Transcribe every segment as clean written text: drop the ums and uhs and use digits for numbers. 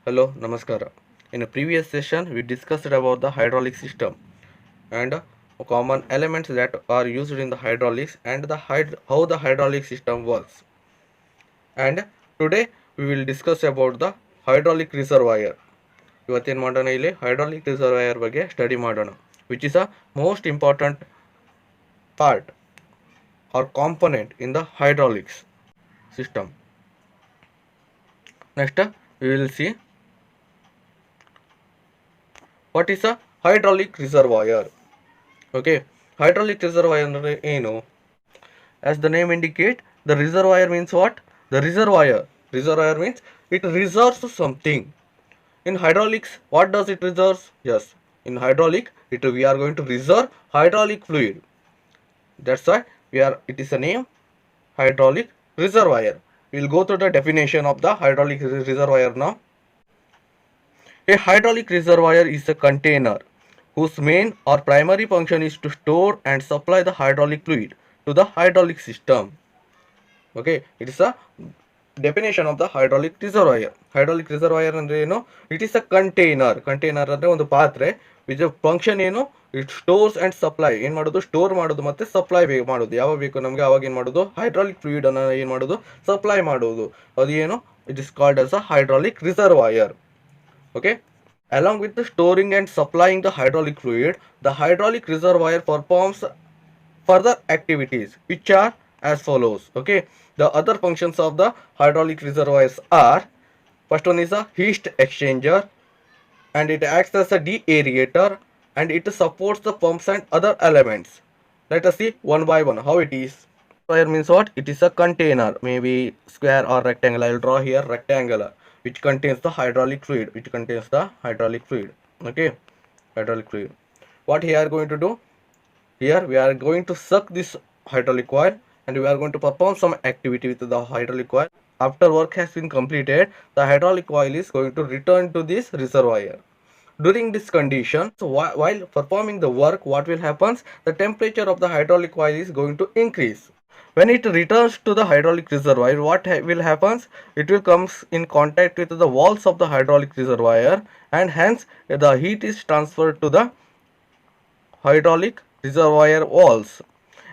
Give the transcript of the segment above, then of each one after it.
Hello, Namaskara. In a previous session, we discussed about the hydraulic system and common elements that are used in the hydraulics and how the hydraulic system works. And today we will discuss about the hydraulic reservoir. ಇವತ್ತೇನು ಮಾಡೋಣ ಇಲ್ಲಿ hydraulic reservoir ಬಗ್ಗೆ study ಮಾಡೋಣ, which is a most important part or component in the hydraulics system. Next, we will see what is a hydraulic reservoir. Okay, hydraulic reservoir ಅಂದ್ರೆ ಏನು? As the name indicate, the reservoir means what? The reservoir means it reserves something. In hydraulics, what does it reserve? Yes, in hydraulic we are going to reserve hydraulic fluid. That's why it is a name hydraulic reservoir. We will go through the definition of the hydraulic reservoir now. A hydraulic reservoir is a container whose main or primary function is to store and supply the hydraulic fluid to the hydraulic system. Okay, it is a definition of the hydraulic reservoir. Hydraulic reservoir ಅಂದ್ರೆ ಏನು? It is a container. Container ಅಂದ್ರೆ ಒಂದು ಪಾತ್ರೆ which function ಏನು? It stores and supply. ಏನು ಮಾಡೋದು? Store ಮಾಡೋದು ಮತ್ತೆ ಸಪ್ಲೈ ಮಾಡೋದು. ಯಾವಾಗ ಬೇಕು ನಮಗೆ ಅವಾಗ ಏನು ಮಾಡೋದು? ಹೈಡ್ರಾಲಿಕ್ ಫ್ಲೂಯಿಡ್ ಅನ್ನು ಏನು ಮಾಡೋದು? ಸಪ್ಲೈ ಮಾಡೋದು. ಅದು ಏನು? It is called as a hydraulic reservoir. Okay, along with the storing and supplying the hydraulic fluid, the hydraulic reservoir performs further activities which are as follows. Okay, the other functions of the hydraulic reservoirs are: first one is a heat exchanger, and it acts as a deaerator, and it supports the pumps and other elements. Let us see one by one how it is. Reservoir means what? It is a container, maybe square or rectangle. I will draw here rectangular, which contains the hydraulic fluid. Okay, hydraulic fluid. What we are going to do here? We are going to suck this hydraulic coil, and we are going to perform some activity with the hydraulic coil. After work has been completed, the hydraulic coil is going to return to this reservoir. During this condition, so while performing the work, what will happen? The temperature of the hydraulic coil is going to increase. When it returns to the hydraulic reservoir, what will happen? It will comes in contact with the walls of the hydraulic reservoir, and hence the heat is transferred to the hydraulic reservoir walls,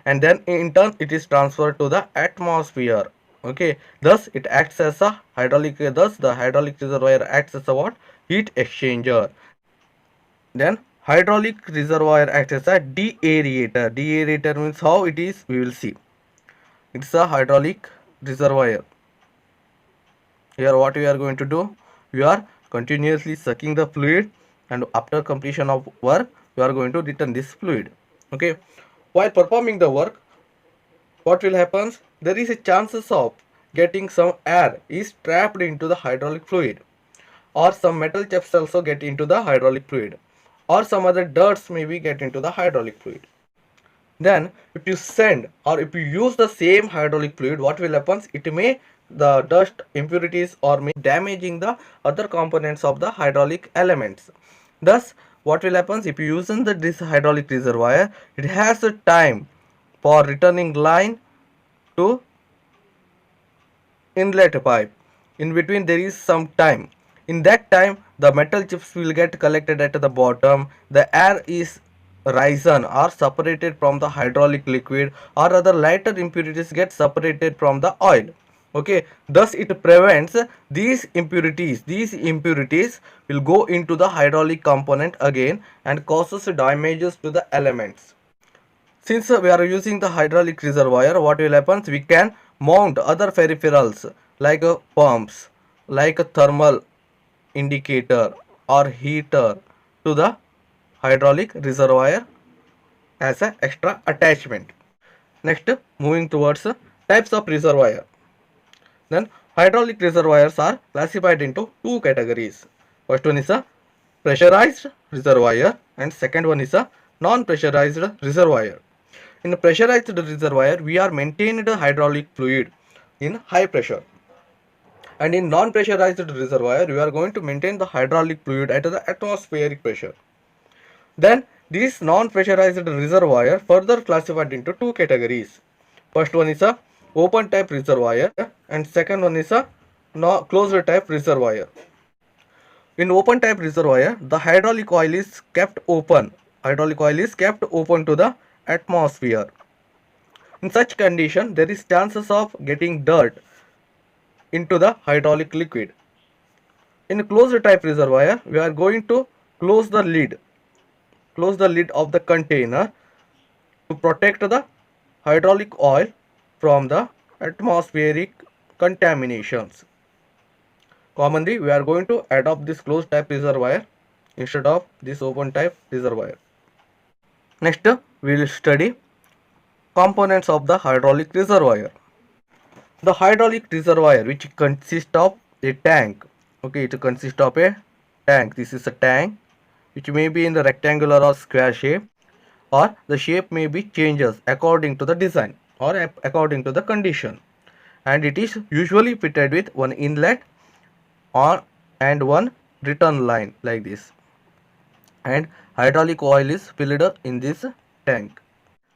and then in turn it is transferred to the atmosphere. Okay, thus it acts as a the hydraulic reservoir acts as a what? Heat exchanger. Then hydraulic reservoir acts as a deaerator. Deaerator means how it is, we will see. It's a hydraulic reservoir. Here what we are going to do, we are continuously sucking the fluid, and after completion of work we are going to return this fluid. Okay, while performing the work, what will happen? There is a chances of getting some air is trapped into the hydraulic fluid, or some metal chips also get into the hydraulic fluid, or some other dirts maybe get into the hydraulic fluid. Then if you send or if you use the same hydraulic fluid, what will happen? It may the dust impurities or may damaging the other components of the hydraulic elements. Thus what will happen? If you use this hydraulic reservoir, it has a time for returning line to inlet pipe. In between there is some time. In that time the metal chips will get collected at the bottom. The air is risen or separated from the hydraulic liquid, or other lighter impurities get separated from the oil. Okay, thus it prevents these impurities will go into the hydraulic component again and causes damages to the elements. Since we are using the hydraulic reservoir, what will happen? We can mount other peripherals like pumps, like a thermal indicator or heater to the hydraulic reservoir as an extra attachment. Next, moving towards types of reservoir. Then hydraulic reservoirs are classified into two categories. First one is a pressurized reservoir, and second one is a non-pressurized reservoir. In a pressurized reservoir, we are maintaining the hydraulic fluid in high pressure, and in non-pressurized reservoir we are going to maintain the hydraulic fluid at the atmospheric pressure. Then this non-pressurized reservoir further classified into two categories. First one is a open type reservoir, and second one is a closed type reservoir. In open type reservoir, the hydraulic oil is kept open. Hydraulic oil is kept open to the atmosphere. In such condition, there is chances of getting dirt into the hydraulic liquid. In closed type reservoir, we are going to close the lid of the container to protect the hydraulic oil from the atmospheric contaminations. Commonly, we are going to adopt this closed type reservoir instead of this open type reservoir. Next, we will study components of the hydraulic reservoir. The hydraulic reservoir, which consists of a tank. Okay, it consists of a tank. This is a tank which may be in the rectangular or square shape, or the shape may be changes according to the design or according to the condition, and it is usually fitted with one inlet on and one return line like this, and hydraulic oil is filled in this tank.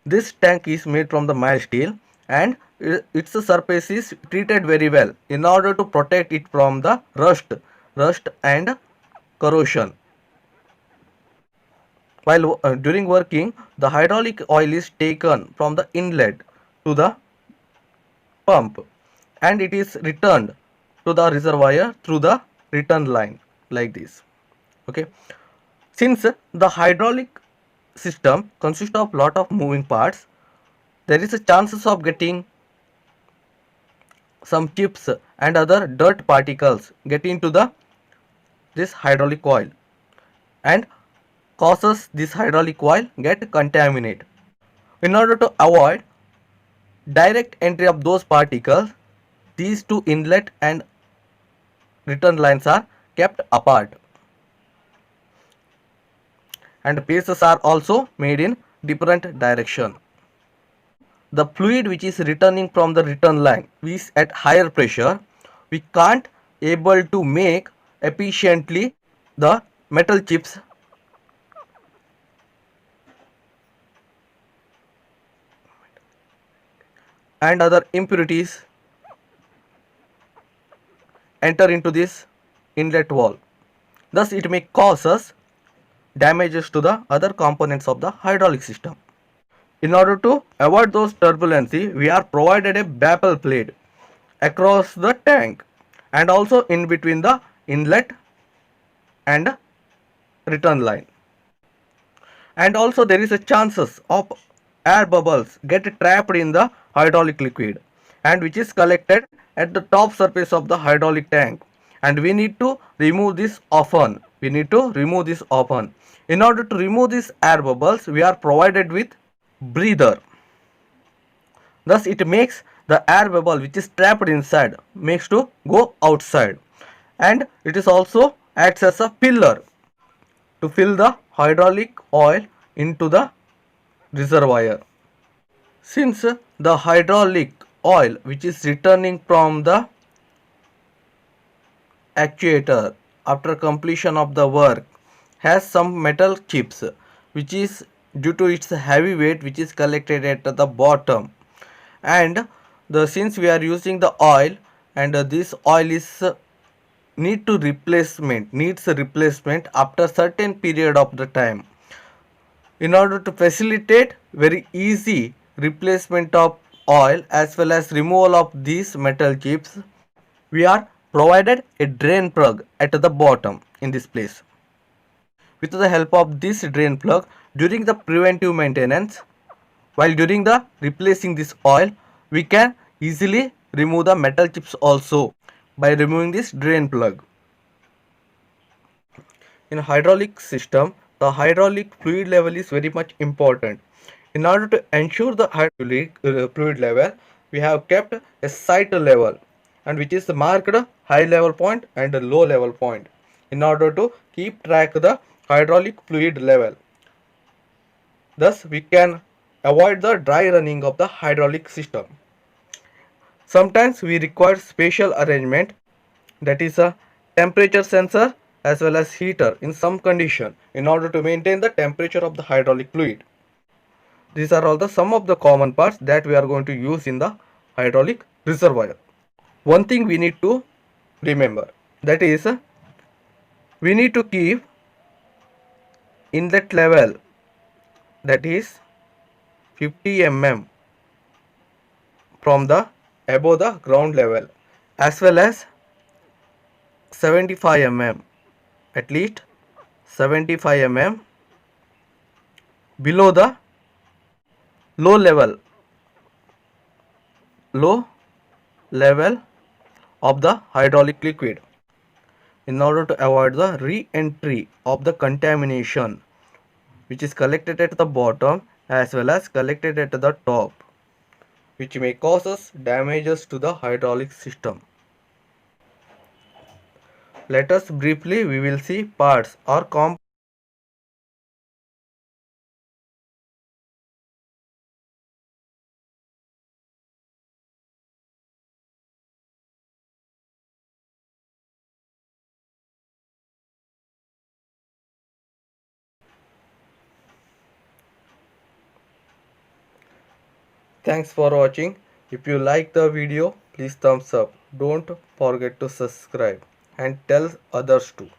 This tank is made from the mild steel, and its surface is treated very well in order to protect it from the rust and corrosion. While during working, the hydraulic oil is taken from the inlet to the pump, and it is returned to the reservoir through the return line like this. Okay, since the hydraulic system consists of lot of moving parts, there is a chances of getting some chips and other dirt particles get into this hydraulic oil and causes this hydraulic oil get contaminated. In order to avoid direct entry of those particles, these two inlet and return lines are kept apart, and pieces are also made in different direction. The fluid which is returning from the return line is at higher pressure. We can't able to make efficiently the metal chips and other impurities enter into this inlet wall. Thus, it may cause us damages to the other components of the hydraulic system. In order to avoid those turbulency, we are provided a baffle plate across the tank and also in between the inlet and return line. And also there is a chances of air bubbles get trapped in the hydraulic liquid, and which is collected at the top surface of the hydraulic tank, and we need to remove this often. In order to remove these air bubbles, we are provided with breather. Thus it makes the air bubble which is trapped inside makes to go outside, and it is also acts as a filler to fill the hydraulic oil into the reservoir. Since the hydraulic oil which is returning from the actuator after completion of the work has some metal chips, which is due to its heavy weight which is collected at the bottom, and since we are using the oil, and this oil is needs replacement after certain period of the time. In order to facilitate very easy replacement of oil as well as removal of these metal chips, we are provided a drain plug at the bottom in this place. With the help of this drain plug, during the preventive maintenance, while during the replacing this oil, we can easily remove the metal chips also by removing this drain plug. In hydraulic system, the hydraulic fluid level is very much important. In order to ensure the hydraulic fluid level, we have kept a sight level, and which is marked high level point and low level point in order to keep track the hydraulic fluid level. Thus, we can avoid the dry running of the hydraulic system. Sometimes we require special arrangement, that is a temperature sensor as well as heater in some condition in order to maintain the temperature of the hydraulic fluid. These are all some of the common parts that we are going to use in the hydraulic reservoir. One thing we need to remember, that is We need to keep inlet level, that is 50 mm from the above the ground level, as well as 75 mm, at least 75 mm below the low level low level of the hydraulic liquid, in order to avoid the re-entry of the contamination which is collected at the bottom as well as collected at the top, which may cause us damages to the hydraulic system. Let us briefly we will see parts or components. Thanks for watching. If you like the video, please thumbs up. Don't forget to subscribe and tell others too.